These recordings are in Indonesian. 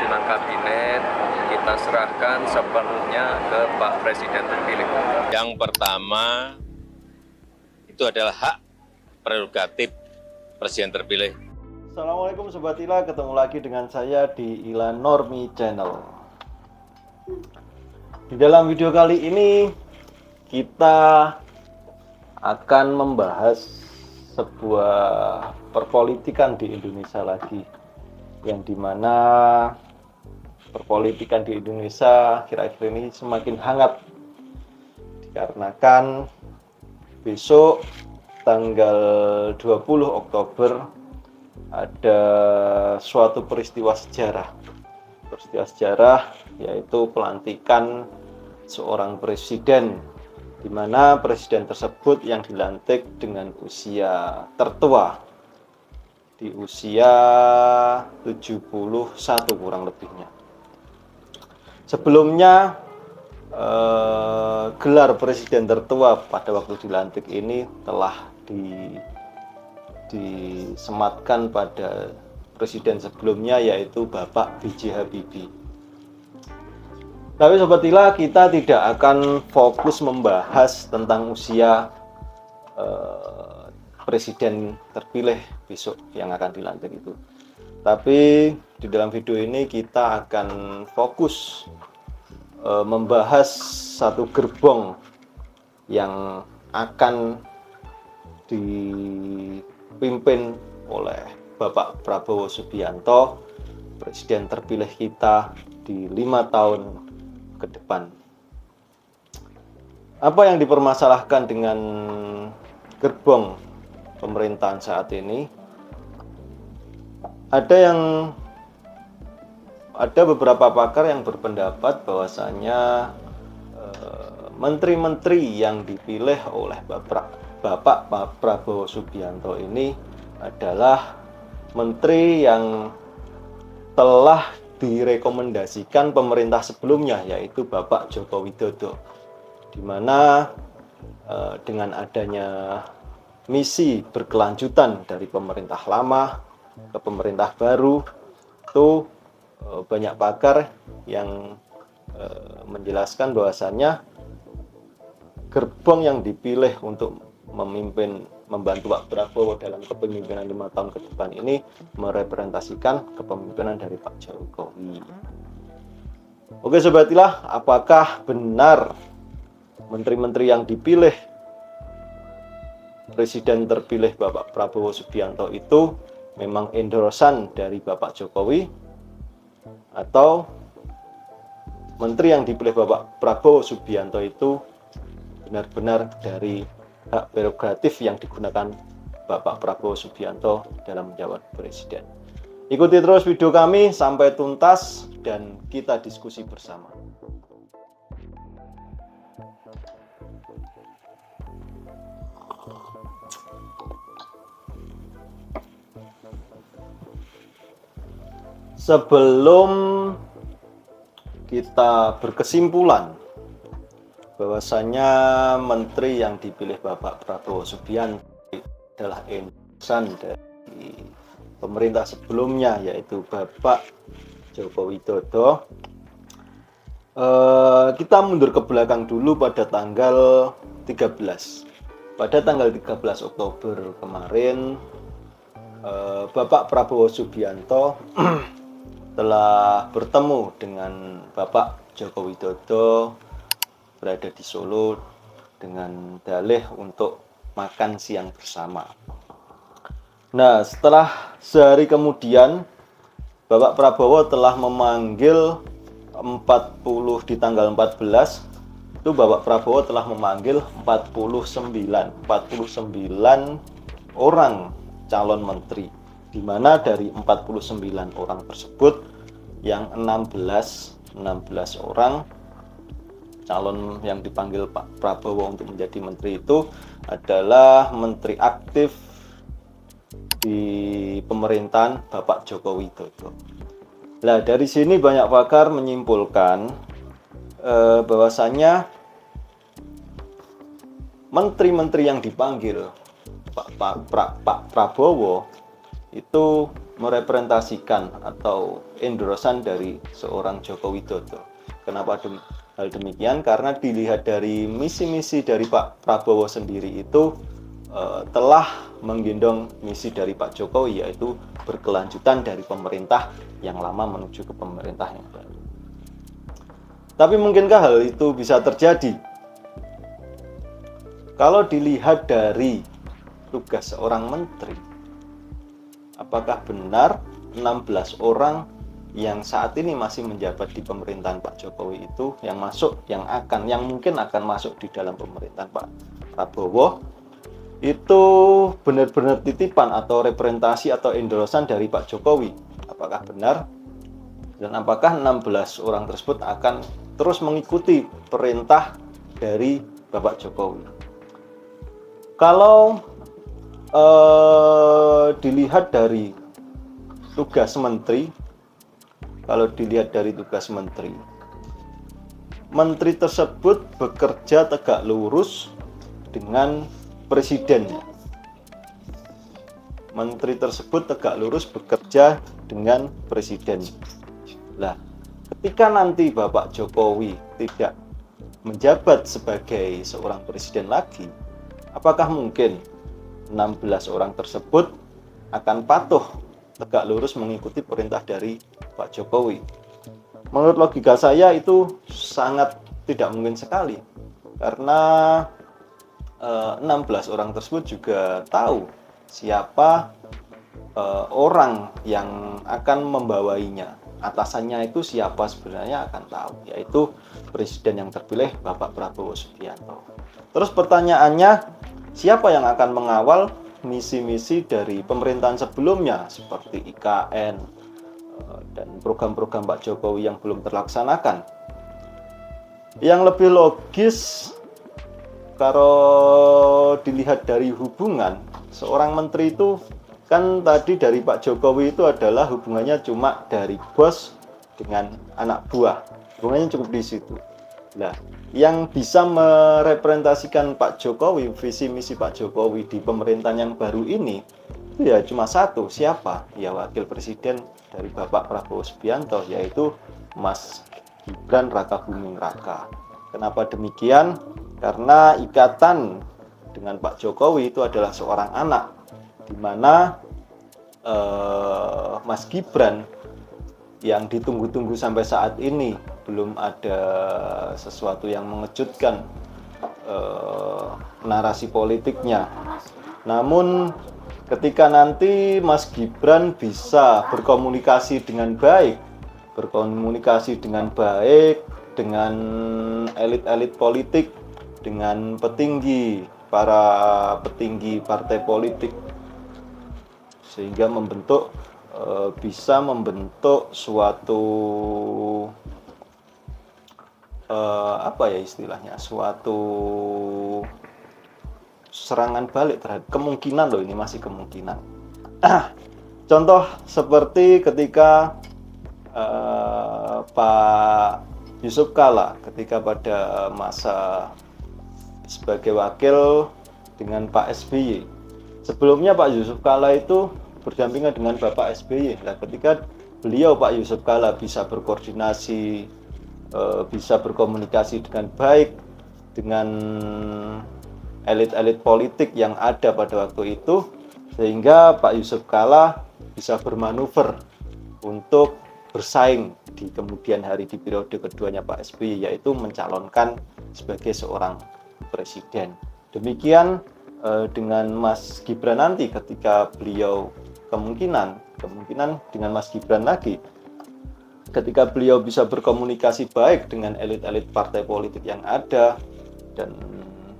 susunan kabinet kita serahkan sepenuhnya ke Pak Presiden terpilih. Yang pertama itu adalah hak prerogatif Presiden terpilih. Assalamualaikum Sobat Ila, ketemu lagi dengan saya di Ila Normi Channel. Di dalam video kali ini kita akan membahas sebuah perpolitikan di Indonesia lagi, yang dimana perpolitikan di Indonesia akhir-akhir ini semakin hangat dikarenakan besok tanggal 20 Oktober ada suatu peristiwa sejarah yaitu pelantikan seorang presiden, di mana presiden tersebut yang dilantik dengan usia tertua di usia 71 kurang lebihnya. Sebelumnya gelar presiden tertua pada waktu dilantik ini telah disematkan pada presiden sebelumnya, yaitu Bapak B.J. Habibie. Tapi Sobat Ila, kita tidak akan fokus membahas tentang usia presiden terpilih besok yang akan dilantik itu. Tapi di dalam video ini kita akan fokus membahas satu gerbong yang akan dipimpin oleh Bapak Prabowo Subianto, presiden terpilih kita di 5 tahun ke depan. Apa yang dipermasalahkan dengan gerbong pemerintahan saat ini? Ada beberapa pakar yang berpendapat bahwasanya menteri-menteri yang dipilih oleh Bapak Prabowo Subianto ini adalah menteri yang telah direkomendasikan pemerintah sebelumnya, yaitu Bapak Joko Widodo, di mana dengan adanya misi berkelanjutan dari pemerintah lama ke pemerintah baru, itu banyak pakar yang menjelaskan bahwasannya gerbong yang dipilih untuk membantu Pak Prabowo dalam kepemimpinan 5 tahun ke depan ini merepresentasikan kepemimpinan dari Pak Jokowi. Oke Sobat Ilah, apakah benar menteri-menteri yang dipilih presiden terpilih Bapak Prabowo Subianto itu memang endorsan dari Bapak Jokowi, atau menteri yang dipilih Bapak Prabowo Subianto itu benar-benar dari hak prerogatif yang digunakan Bapak Prabowo Subianto dalam menjabat presiden? Ikuti terus video kami sampai tuntas dan kita diskusi bersama. Sebelum kita berkesimpulan bahwasanya menteri yang dipilih Bapak Prabowo Subianto adalah endorsan dari pemerintah sebelumnya, yaitu Bapak Joko Widodo, kita mundur ke belakang dulu pada tanggal 13. Pada tanggal 13 Oktober kemarin, Bapak Prabowo Subianto telah bertemu dengan Bapak Joko Widodo berada di Solo dengan dalih untuk makan siang bersama. Nah, setelah sehari kemudian Bapak Prabowo telah memanggil di tanggal 14 itu Bapak Prabowo telah memanggil 49 orang calon menteri, di mana dari 49 orang tersebut yang 16 orang calon yang dipanggil Pak Prabowo untuk menjadi menteri itu adalah menteri aktif di pemerintahan Bapak Joko Widodo. Nah, dari sini banyak pakar menyimpulkan bahwasanya menteri-menteri yang dipanggil Pak Prabowo itu merepresentasikan atau endorsan dari seorang Joko Widodo. Kenapa hal demikian? Karena dilihat dari misi-misi dari Pak Prabowo sendiri itu telah menggendong misi dari Pak Jokowi, yaitu berkelanjutan dari pemerintah yang lama menuju ke pemerintah yang baru. Tapi mungkinkah hal itu bisa terjadi? Kalau dilihat dari tugas seorang menteri, apakah benar 16 orang yang saat ini masih menjabat di pemerintahan Pak Jokowi itu yang mungkin akan masuk di dalam pemerintahan Pak Prabowo itu benar-benar titipan atau representasi atau endorsan dari Pak Jokowi? Apakah benar? Dan apakah 16 orang tersebut akan terus mengikuti perintah dari Bapak Jokowi? Kalau dilihat dari tugas menteri, menteri tersebut bekerja tegak lurus dengan presidennya. Menteri tersebut tegak lurus bekerja dengan presiden. Nah, ketika nanti Bapak Jokowi tidak menjabat sebagai seorang presiden lagi, apakah mungkin 16 orang tersebut akan patuh tegak lurus mengikuti perintah dari Pak Jokowi? Menurut logika saya itu sangat tidak mungkin sekali, karena 16 orang tersebut juga tahu siapa orang yang akan membawainya. Atasannya itu siapa sebenarnya akan tahu, yaitu presiden yang terpilih Bapak Prabowo Subianto. Terus pertanyaannya, siapa yang akan mengawal misi-misi dari pemerintahan sebelumnya seperti IKN dan program-program Pak Jokowi yang belum terlaksanakan? Yang lebih logis kalau dilihat dari hubungan seorang menteri itu, kan tadi dari Pak Jokowi itu adalah hubungannya cuma dari bos dengan anak buah, hubungannya cukup di situ. Nah, yang bisa merepresentasikan Pak Jokowi, visi misi Pak Jokowi di pemerintahan yang baru ini, itu ya cuma satu, siapa? Ya wakil presiden dari Bapak Prabowo Subianto, yaitu Mas Gibran Rakabuming Raka. Kenapa demikian? Karena ikatan dengan Pak Jokowi itu adalah seorang anak, di mana Mas Gibran yang ditunggu-tunggu sampai saat ini belum ada sesuatu yang mengejutkan narasi politiknya. Namun ketika nanti Mas Gibran bisa berkomunikasi dengan baik dengan elit-elit politik, dengan para petinggi partai politik, sehingga bisa membentuk suatu suatu serangan balik terhadap kemungkinan ini masih kemungkinan. Contoh seperti ketika Pak Yusuf Kalla ketika pada masa sebagai wakil dengan Pak SBY. Sebelumnya Pak Yusuf Kalla itu berdampingan dengan Bapak SBY. Nah, ketika Pak Yusuf Kalla bisa berkoordinasi, bisa berkomunikasi dengan baik dengan elit-elit politik yang ada pada waktu itu, sehingga Pak Yusuf Kalla bisa bermanuver untuk bersaing di kemudian hari di periode keduanya Pak SBY, yaitu mencalonkan sebagai seorang presiden. Demikian dengan Mas Gibran nanti, ketika beliau kemungkinan dengan Mas Gibran lagi, ketika beliau bisa berkomunikasi baik dengan elit-elit partai politik yang ada, dan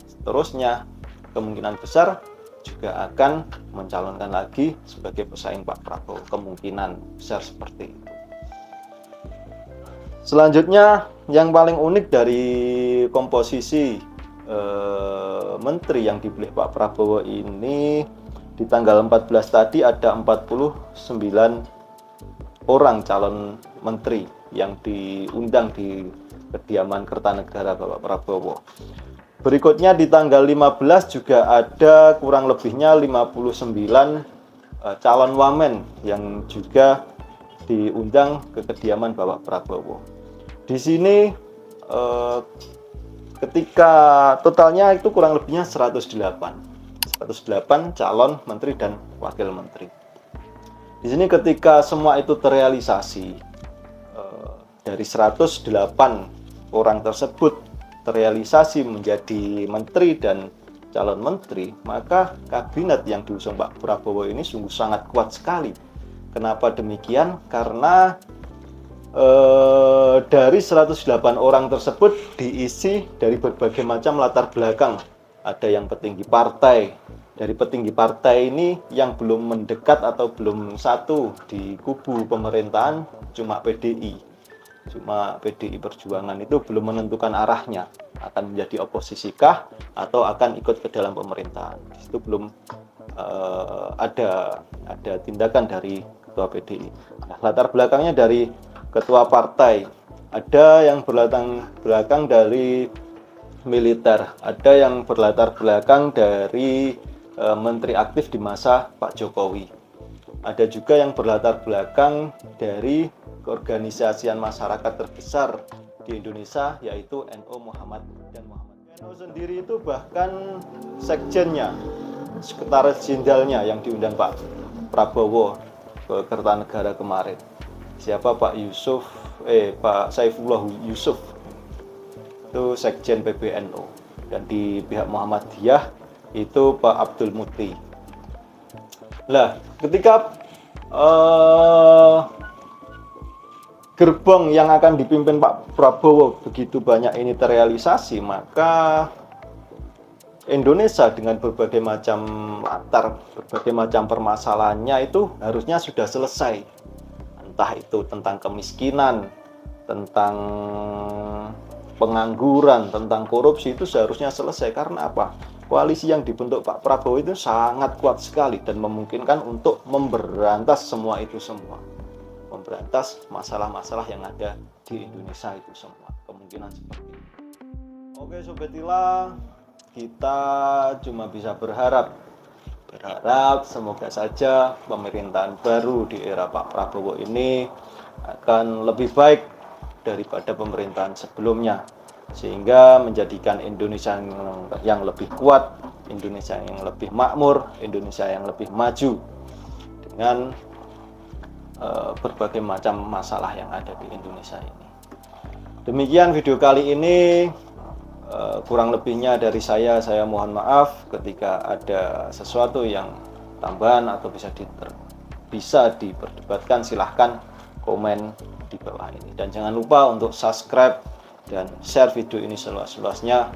seterusnya, kemungkinan besar juga akan mencalonkan lagi sebagai pesaing Pak Prabowo. Kemungkinan besar seperti itu. Selanjutnya, yang paling unik dari komposisi menteri yang dipilih Pak Prabowo ini, di tanggal 14 tadi ada 49 orang calon menteri yang diundang di kediaman Kertanegara Bapak Prabowo. Berikutnya di tanggal 15 juga ada kurang lebihnya 59 calon wamen yang juga diundang ke kediaman Bapak Prabowo. Di sini ketika totalnya itu kurang lebihnya 108 calon menteri dan wakil menteri. Di sini ketika semua itu terrealisasi, dari 108 orang tersebut terrealisasi menjadi menteri dan calon menteri, maka kabinet yang diusung Pak Prabowo ini sungguh sangat kuat sekali. Kenapa demikian? Karena dari 108 orang tersebut diisi dari berbagai macam latar belakang. Ada yang petinggi partai. Dari petinggi partai ini yang belum mendekat atau belum satu di kubu pemerintahan cuma PDI. Cuma PDI Perjuangan itu belum menentukan arahnya, akan menjadi oposisikah atau akan ikut ke dalam pemerintahan. Itu belum ada tindakan dari ketua PDI. Nah, latar belakangnya dari ketua partai, ada yang berlatar belakang dari militer, ada yang berlatar belakang dari menteri aktif di masa Pak Jokowi, ada juga yang berlatar belakang dari keorganisasian masyarakat terbesar di Indonesia, yaitu NU Muhammad dan Muhammadiyah. NU sendiri itu bahkan sekjennya, sekretaris jenderalnya yang diundang Pak Prabowo ke Kertanegara kemarin. Siapa Pak Saifullah Yusuf, itu sekjen PBNU, dan di pihak Muhammadiyah itu Pak Abdul Muti. Lah, ketika gerbong yang akan dipimpin Pak Prabowo begitu banyak ini terrealisasi, maka Indonesia dengan berbagai macam latar, berbagai macam permasalahannya itu harusnya sudah selesai. Entah itu tentang kemiskinan, tentang pengangguran, tentang korupsi, itu seharusnya selesai. Karena apa? Koalisi yang dibentuk Pak Prabowo itu sangat kuat sekali dan memungkinkan untuk memberantas semua itu semua. Memberantas masalah-masalah yang ada di Indonesia itu semua. Kemungkinan seperti itu. Oke Sobat Tila, kita cuma bisa berharap semoga saja pemerintahan baru di era Pak Prabowo ini akan lebih baik daripada pemerintahan sebelumnya, sehingga menjadikan Indonesia yang lebih kuat, Indonesia yang lebih makmur, Indonesia yang lebih maju dengan berbagai macam masalah yang ada di Indonesia ini. Demikian video kali ini. Kurang lebihnya dari saya mohon maaf. Ketika ada sesuatu yang tambahan atau bisa diperdebatkan, silahkan komen di bawah ini, dan jangan lupa untuk subscribe dan share video ini seluas-luasnya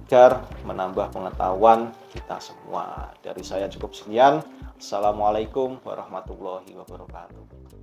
agar menambah pengetahuan kita semua. Dari saya cukup sekian. Assalamualaikum warahmatullahi wabarakatuh.